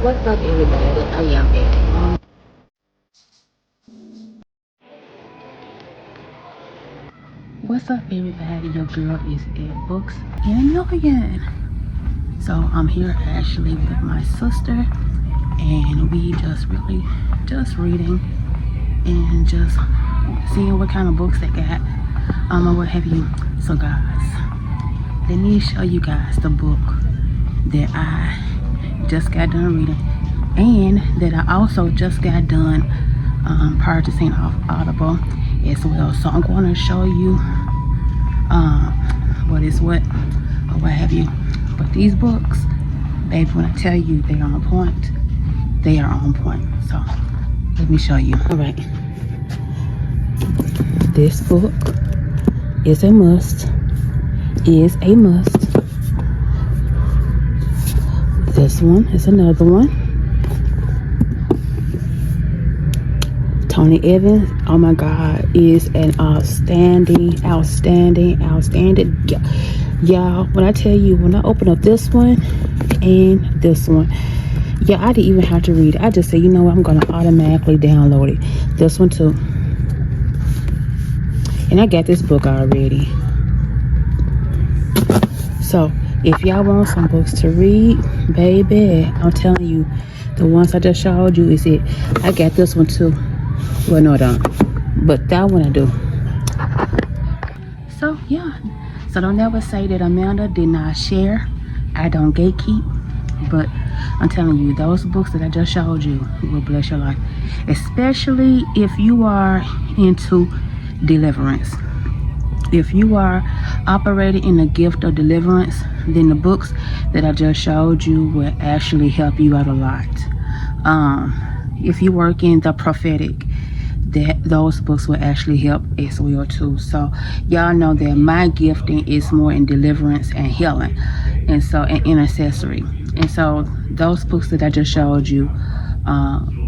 What's up, everybody? I am at What's up, everybody? Your girl is at Books in Million. So I'm here actually with my sister, and we just reading and just seeing what kind of books they got, or what have you. So guys, let me show you guys the book that I just got done reading, and that I also just got done purchasing off Audible as well. So I'm going to show you what is what, or what have you. But these books, baby, when I tell you they are on point, they are on point. So let me show you. All right, this book is a must. This one is another one. Tony Evans, oh my God, is an outstanding. Y'all, when I tell you, when I open up this one and this one, yeah, I didn't even have to read it. I just said, you know what, I'm going to automatically download it. This one too. And I got this book already. So, if y'all want some books to read, baby, I'm telling you, the ones I just showed you is it. I got this one too. Well, no, I don't. But that one I do. So, yeah. So, don't ever say that Amanda did not share. I don't gatekeep. But I'm telling you, those books that I just showed you will bless your life. Especially if you are into deliverance. If you are operating in the gift of deliverance, then the books that I just showed you will actually help you out a lot. If you work in the prophetic, those books will actually help as well too. So y'all know that my gifting is more in deliverance and healing, and so and intercessory. And so those books that I just showed you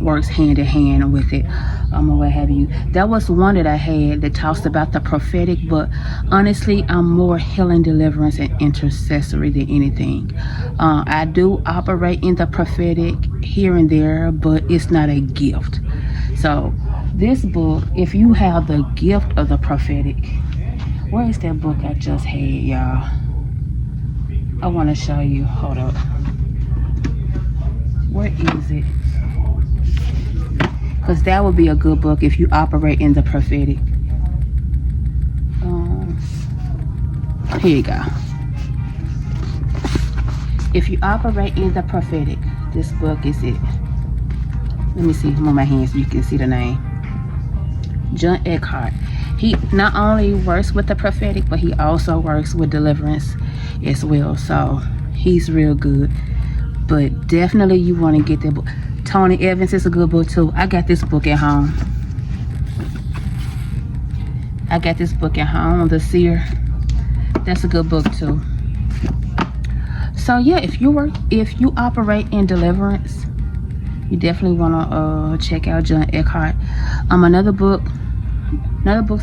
works hand in hand with it, or what have you. That was one that I had that talks about the prophetic, but honestly, I'm more healing, deliverance, and intercessory than anything. I do operate in the prophetic here and there, but it's not a gift. So this book, if you have the gift of the prophetic, where is that book I just had, y'all? I want to show you. Hold up. Where is it? Because that would be a good book if you operate in the prophetic. Here you go. If you operate in the prophetic, this book is it. Let me see. I'm on my hands so you can see the name. John Eckhart. He not only works with the prophetic, but he also works with deliverance as well. So he's real good. But definitely you want to get that book. Tony Evans is a good book too. I got this book at home. The Seer. That's a good book too. So yeah, if you operate in deliverance, you definitely want to check out John Eckhart. Another books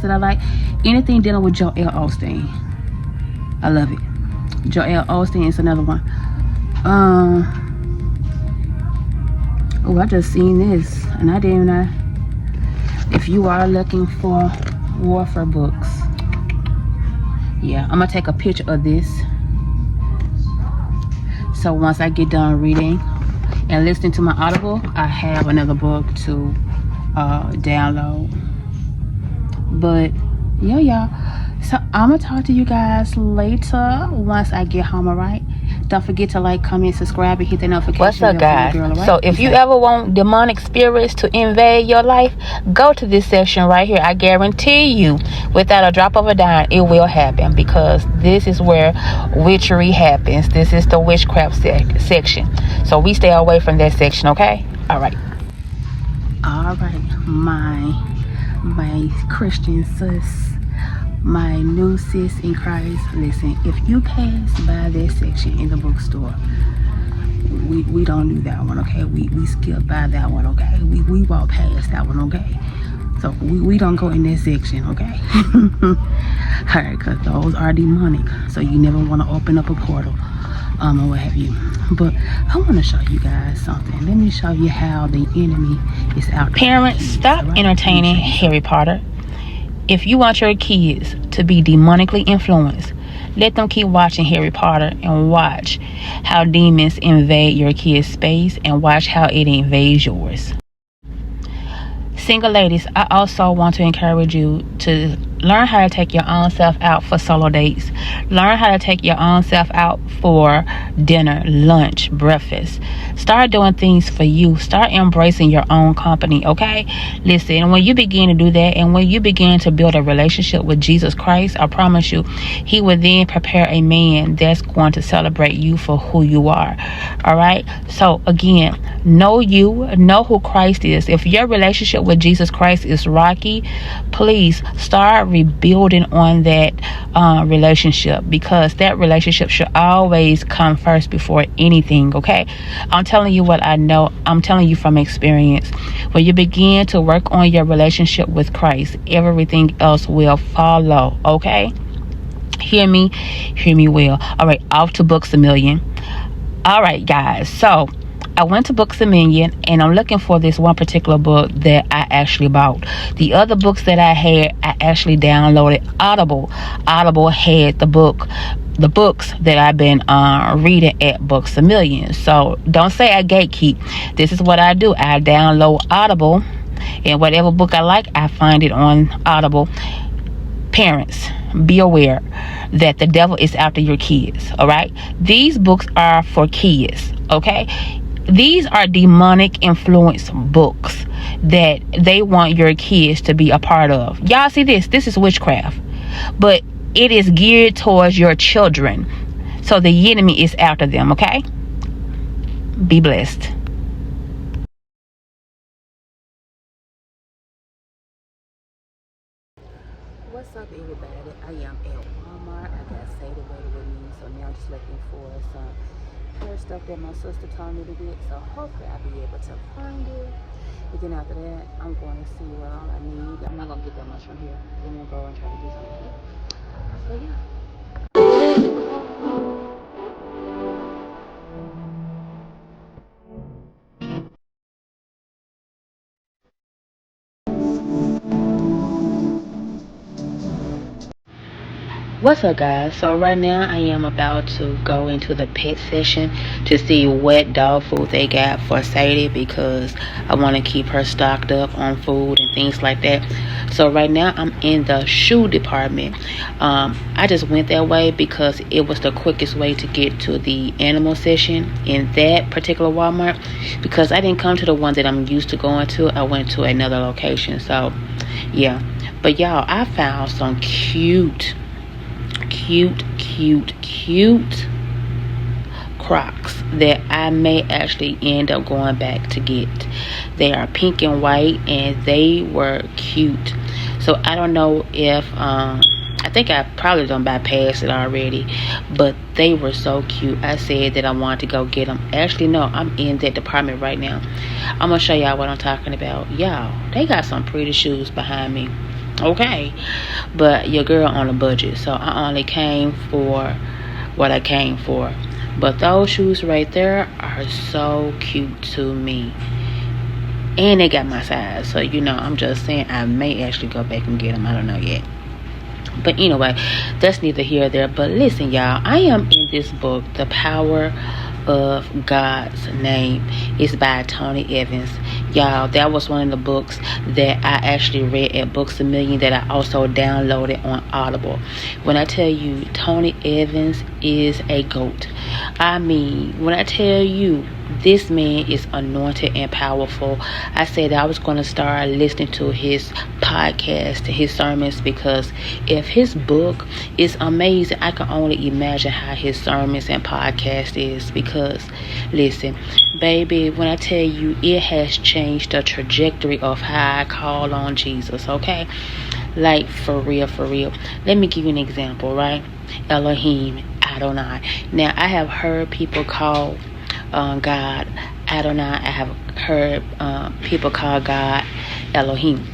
that I like, anything dealing with Joel Osteen. I love it. Joel Osteen is another one. I just seen this, and I didn't know. If you are looking for warfare books, yeah, I'm gonna take a picture of this. So once I get done reading and listening to my Audible, I have another book to download. But yeah, y'all. So I'm gonna talk to you guys later once I get home. Alright, don't forget to like, comment, subscribe, and hit the notification What's up, guys? Girl, right? So if you ever want demonic spirits to invade your life, go to this section right here. I guarantee you, without a drop of a dime, it will happen, because this is where witchery happens. This is the witchcraft section. So we stay away from that section, okay? All right, my Christian sis, my new sis in Christ. Listen, if you pass by that section in the bookstore, we don't do that one, okay? We skip by that one, okay? We walk past that one, okay? So we don't go in that section, okay? Alright, because those are demonic. So you never want to open up a portal. or what have you. But I want to show you guys something. Let me show you how the enemy is out. Parents, stop entertaining Harry Potter. If you want your kids to be demonically influenced, let them keep watching Harry Potter and watch how demons invade your kids' space and watch how it invades yours. Single ladies, I also want to encourage you to learn how to take your own self out for solo dates. Learn how to take your own self out for dinner, lunch, breakfast. Start doing things for you. Start embracing your own company, okay? Listen, when you begin to do that and when you begin to build a relationship with Jesus Christ, I promise you, he will then prepare a man that's going to celebrate you for who you are. All right? So again, know you, know who Christ is. If your relationship with Jesus Christ is rocky, please start rebuilding on that relationship, because that relationship should always come first before anything, okay? I'm telling you what I know. I'm telling you from experience. When you begin to work on your relationship with Christ, everything else will follow, okay? Hear me well. All right, off to Books A Million. All right, guys, so I went to Books A Million and I'm looking for this one particular book that I actually bought. The other books that I had, I actually downloaded Audible. Audible had the books that I've been reading at Books A Million. So don't say I gatekeep. This is what I do. I download Audible, and whatever book I like, I find it on Audible. Parents, be aware that the devil is after your kids, all right? These books are for kids, okay? These are demonic influence books that they want your kids to be a part of. Y'all see this? This is witchcraft. But it is geared towards your children. So the enemy is after them, okay? Be blessed. What's up, everybody? I am at Walmart. I got Sadie waiting with me, so now I'm just looking for some hair stuff that my sister told me to get. So hopefully I'll be able to find it. But then after that, I'm going to see what all I need. I'm not going to get that much from here. I'm going to go and try to do something. So yeah. What's up, guys? So right now I am about to go into the pet section to see what dog food they got for Sadie, because I want to keep her stocked up on food and things like that. So right now I'm in the shoe department. I just went that way because it was the quickest way to get to the animal section in that particular Walmart, because I didn't come to the one that I'm used to going to. I went to another location. So yeah, but y'all, I found some cute Crocs that I may actually end up going back to get. They are pink and white and they were cute. So I don't know if I think I probably done bypassed it already, but they were so cute. I said that I wanted to go get them. Actually, no, I'm in that department right now. I'm gonna show y'all what I'm talking about. Y'all, they got some pretty shoes behind me, okay? But your girl on a budget, so I only came for what I came for. But those shoes right there are so cute to me, and they got my size. So you know, I'm just saying I may actually go back and get them. I don't know yet. But anyway, that's neither here nor there. But listen, y'all, I am in this book, The Power of God's Name. It's by Tony Evans. Y'all, that was one of the books that I actually read at Books A Million that I also downloaded on Audible. When I tell you, Tony Evans is a GOAT. I mean, when I tell you, this man is anointed and powerful. I said I was going to start listening to his podcast, his sermons, because if his book is amazing, I can only imagine how his sermons and podcast is. Because listen, baby, when I tell you, it has changed the trajectory of how I call on Jesus, okay? Like for real. Let me give you an example, right? Elohim, Adonai. Now I have heard people call God Adonai. I have heard people call God Elohim.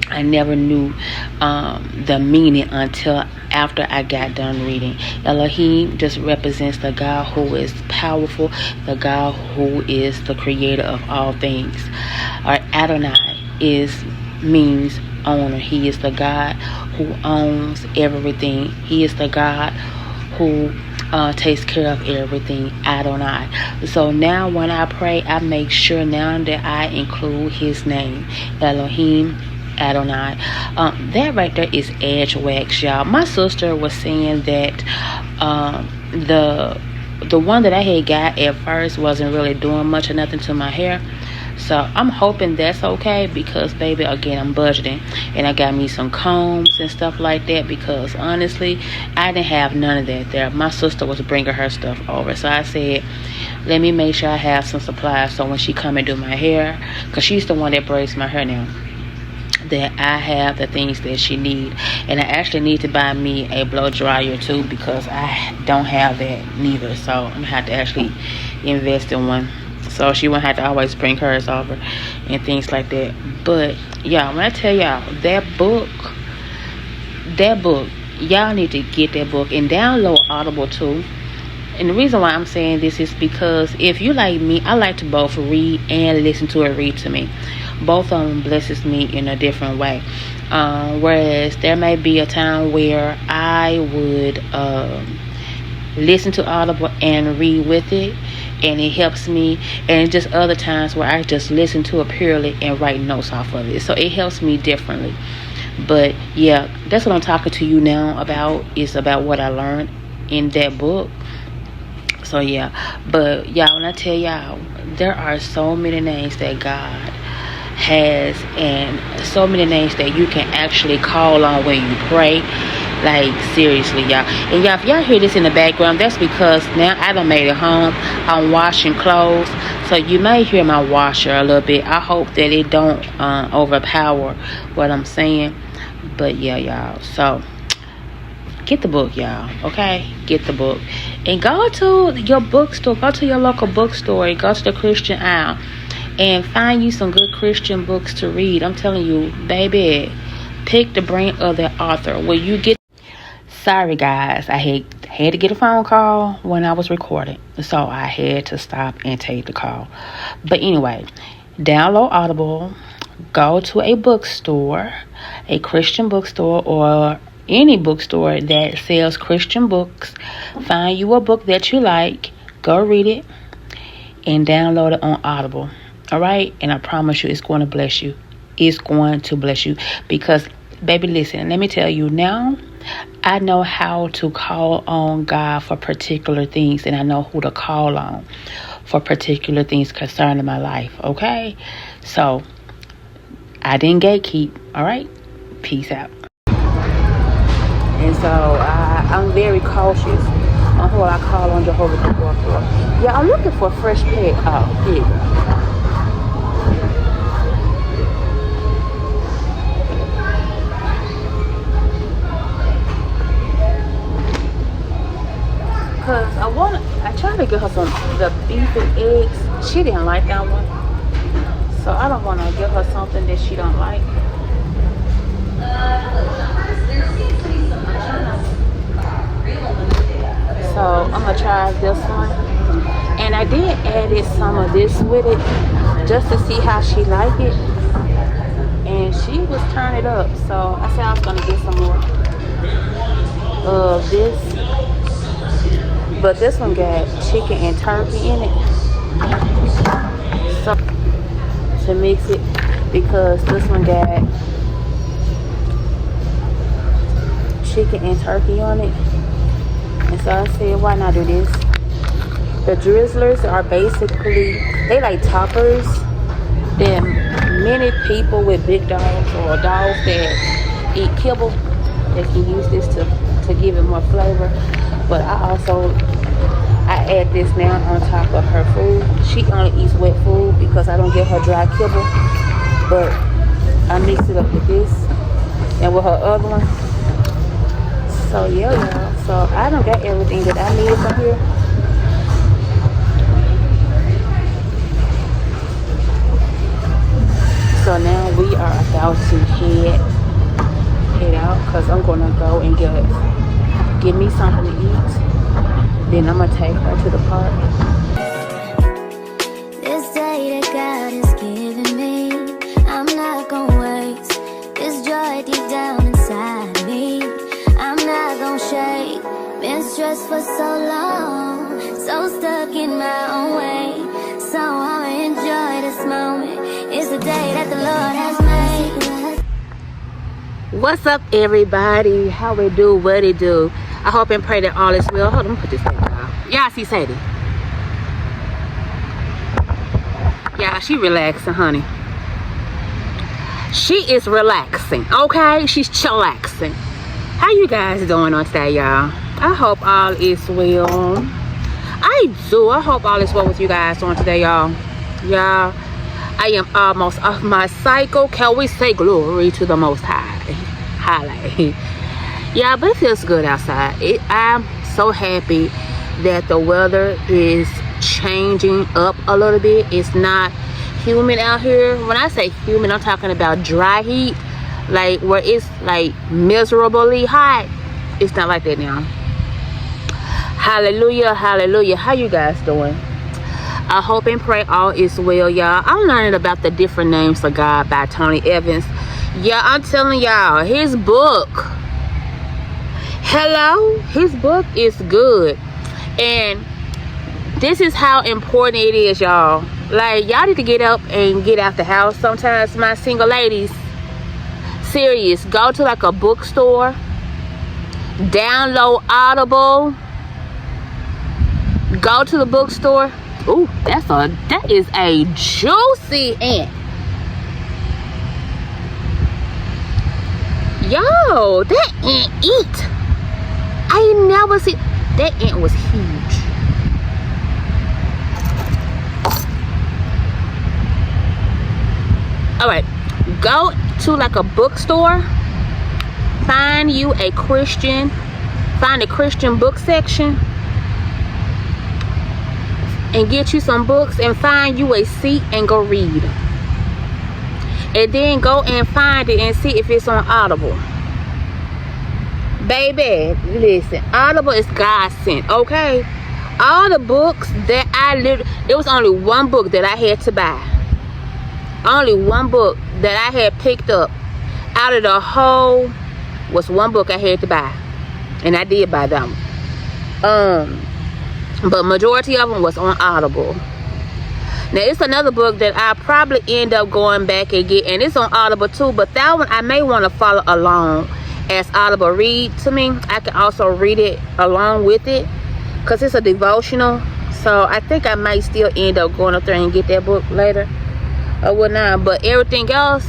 I never knew the meaning until after I got done reading. Elohim just represents the God who is powerful, the God who is the creator of all things. Or Adonai means owner. He is the God who owns everything. He is the God who takes care of everything. Adonai. So now when I pray, I make sure now that I include his name, Elohim Adonai. That right there is edge wax, y'all. My sister was saying that the one that I had got at first wasn't really doing much or nothing to my hair. So I'm hoping that's okay, because baby, again, I'm budgeting and I got me some combs and stuff like that, because honestly I didn't have none of that there. My sister was bringing her stuff over, so I said let me make sure I have some supplies, so when she come and do my hair, because she's the one that braids my hair now, that I have the things that she need. And I actually need to buy me a blow dryer too, because I don't have that neither, so I'm gonna have to actually invest in one, so she won't have to always bring hers over and things like that. But yeah, when I tell y'all that book, y'all need to get that book and download Audible too. And the reason why I'm saying this is because if you like me, I like to both read and listen to it read to me. Both of them blesses me in a different way. Whereas there may be a time where I would listen to Audible and read with it, and it helps me. And just other times where I just listen to it purely and write notes off of it, so it helps me differently. But yeah, that's what I'm talking to you now about, is about what I learned in that book. So yeah, but y'all, when I tell y'all, there are so many names that God has, and so many names that you can actually call on when you pray. Like seriously, y'all. And y'all, if y'all hear this in the background, that's because now I done made it home. I'm washing clothes, so you may hear my washer a little bit. I hope that it don't overpower what I'm saying. But yeah, y'all, so get the book, y'all. Okay, get the book and go to your bookstore. Go to your local bookstore. Go to the Christian aisle and find you some good Christian books to read. I'm telling you, baby, pick the brain of the author. When you get, sorry guys, I had to get a phone call when I was recording, so I had to stop and take the call. But anyway, download Audible. Go to a bookstore, a Christian bookstore, or any bookstore that sells Christian books. Find you a book that you like, go read it, and download it on Audible. All right? And I promise you, it's going to bless you. It's going to bless you, because baby, listen, let me tell you now, I know how to call on God for particular things, and I know who to call on for particular things concerning my life. Okay? So I didn't gatekeep. All right? Peace out. And so I'm very cautious on who I call on Jehovah for. Yeah, I'm looking for a fresh pet. Oh, here you go. Cause I tried to get her the beef and eggs. She didn't like that one, so I don't want to give her something that she don't like. So I'm gonna try this one, and I did added some of this with it just to see how she liked it, and she was turning it up. So I said I was gonna get some more of this, but this one got chicken and turkey in it, so to mix it, because this one got chicken and turkey on it. And so I said, why not do this? The drizzlers are basically, they like toppers. Then many people with big dogs or dogs that eat kibble, they can use this to give it more flavor. But I add this now on top of her food. She only eats wet food because I don't give her dry kibble. But I mix it up with this and with her other one. So yeah, y'all. So I done got everything that I needed from here. So now we are about to head out because I'm gonna go and get me something to eat. Then I'm gonna take her to the park. This day that God has given me, I'm not gonna waste this joy deep down inside me. I'm not gonna shake. Been stressed for so long, so stuck in my own way. So I'ma enjoy this moment. It's the day that the Lord has made. What's up, everybody? How we do? What it do? I hope and pray that all is well. Hold on, let me put this thing down. Y'all see Sadie? Yeah, she relaxing, honey. She is relaxing, okay? She's chillaxing. How you guys doing on today, y'all? I hope all is well. I hope all is well with you guys on today, y'all. Y'all, I am almost off my cycle. Can we say glory to the Most High? Highlight. Yeah, but it feels good outside. I'm so happy that the weather is changing up a little bit. It's not humid out here. When I say humid, I'm talking about dry heat, like where it's like miserably hot. It's not like that now. Hallelujah, hallelujah. How you guys doing? I hope and pray all is well, y'all. I'm learning about the different names of God by Tony Evans. Yeah, I'm telling y'all, his book, his book is good. And this is how important it is, y'all. Like, y'all need to get up and get out the house sometimes, my single ladies. Serious. Go to like a bookstore, download Audible, go to the bookstore. Ooh, that is a juicy ant. Yo, that ant eat. I ain't never seen. That ant was huge. All right, go to like a bookstore. Find a Christian book section. And get you some books and find you a seat and go read. And then go and find it and see if it's on Audible. Baby, listen, Audible is God sent, okay? All the books that there was only one book that I had to buy. Only one book that I had picked up out of the whole was one book I had to buy. And I did buy that one. But majority of them was on Audible. Now it's another book that I probably end up going back and get, and it's on Audible too, but that one I may want to follow along as Audible read to me. I can also read it along with it because it's a devotional. So I think I might still end up going up there and get that book later or whatnot. But everything else,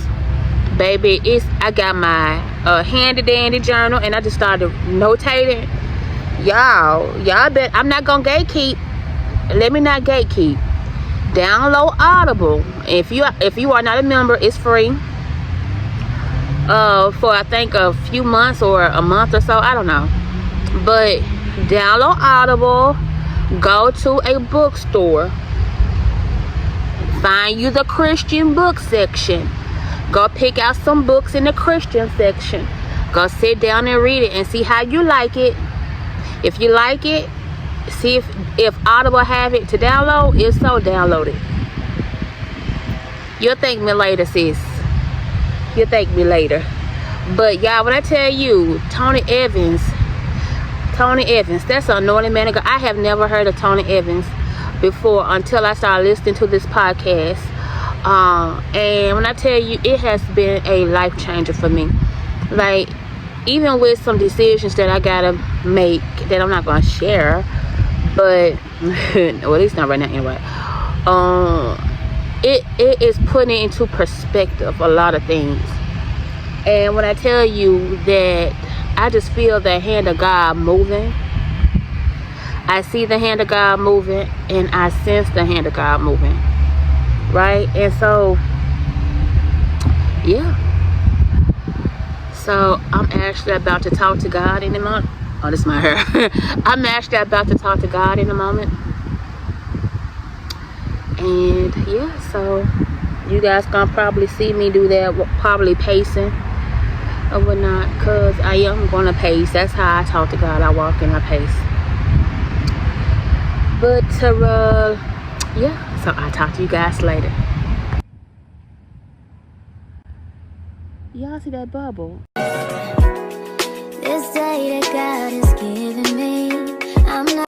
baby, I got my handy dandy journal and I just started notating. Y'all bet I'm not gonna gatekeep. Let me not gatekeep. Download Audible. If you are not a member, it's free. For I think a few months or a month or so, I don't know. But download Audible. Go to a bookstore. Find you the Christian book section. Go pick out some books in the Christian section. Go sit down and read it and see how you like it. If you like it, see if Audible have it to download. If so, download it. You'll thank me later, sis. You'll thank me later. But y'all, when I tell you, Tony Evans, that's an anointed man of God. I have never heard of Tony Evans before until I started listening to this podcast. And when I tell you, it has been a life changer for me. Like, even with some decisions that I gotta make that I'm not gonna share, but well, at least not right now anyway. It is putting into perspective a lot of things. And when I tell you that I just feel the hand of God moving, I see the hand of God moving, and I sense the hand of God moving, right? And so, yeah. So I'm actually about to talk to God in a moment. Oh, this is my hair. I'm actually about to talk to God in a moment. And yeah, so You guys gonna probably see me do that, probably pacing or whatnot, because I am gonna pace. That's how I talk to God. I walk and I pace. But yeah, so I'll talk to you guys later. Y'all see that bubble? This day that God has given me, I'm not